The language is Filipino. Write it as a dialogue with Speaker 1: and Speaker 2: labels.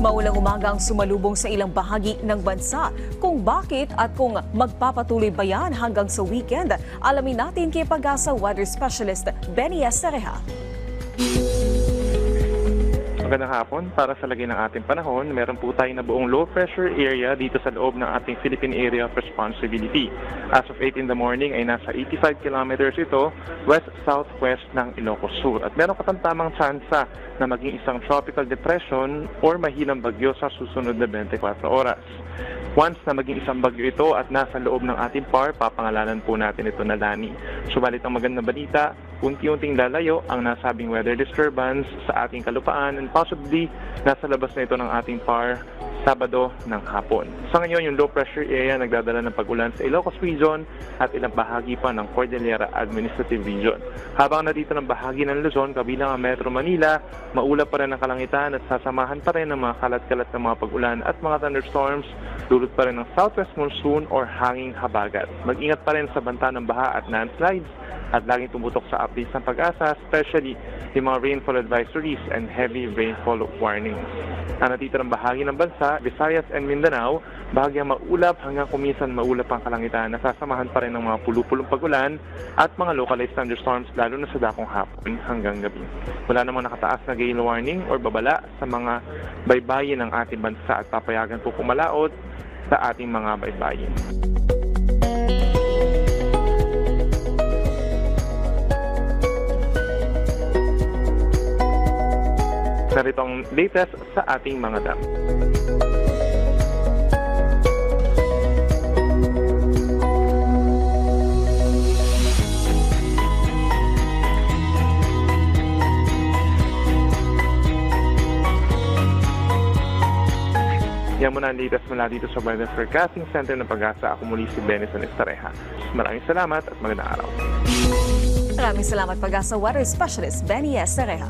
Speaker 1: Maulang umaga ang sumalubong sa ilang bahagi ng bansa. Kung bakit at kung magpapatuloy ba yan hanggang sa weekend, alamin natin kay Pag-asa Weather Specialist Benny Estereja.
Speaker 2: Magandang hapon. Para sa lagay ng ating panahon, meron po tayo na buong low pressure area dito sa loob ng ating Philippine Area of Responsibility. As of 8 in the morning ay nasa 85 kilometers ito west-southwest ng Ilocos Sur. At meron katamtamang tsansa na maging isang tropical depression or mahinang bagyo sa susunod na 24 oras. Once na maging isang bagyo ito at nasa loob ng ating PAR, papangalanan po natin ito na Lani. Subalit ang magandang balita, unti-unting lalayo ang nasabing weather disturbance sa ating kalupaan and possibly nasa labas na ito ng ating PAR Sabado ng hapon. Sa ngayon, yung low pressure area nagdadala ng pag-ulan sa Ilocos Region at ilang bahagi pa ng Cordillera Administrative Region. Habang narito ng bahagi ng Luzon, kabilang ang Metro Manila, maulap pa rin ang kalangitan at sasamahan pa rin ng mga kalat-kalat na mga pag-ulan at mga thunderstorms, dulot pa rin ng southwest monsoon or hanging habagat. Mag-ingat pa rin sa banta ng baha at landslides at laging tumutok sa updates ng Pag-asa, especially yung mga rainfall advisories and heavy rainfall warnings. Ang natitira ng bahagi ng bansa, Visayas and Mindanao, bahagyang maulap hanggang kuminsan maulap ang kalangitan na sasamahan pa rin ng mga pulupulong pag-ulan at mga localized thunderstorms lalo na sa dakong hapon hanggang gabi. Wala namang nakataas na gale warning or babala sa mga baybayin ng ating bansa at papayagan po kumalaot sa ating mga baybayin. Narito ang latest sa ating mga dam. Yan muna ang latest mula dito sa Weather Forecasting Center ng Pag-asa. Ako muli si Benison Estareja. Maraming salamat at magandang araw.
Speaker 1: Maraming salamat Pag-asa Weather Specialist Benny Estereja.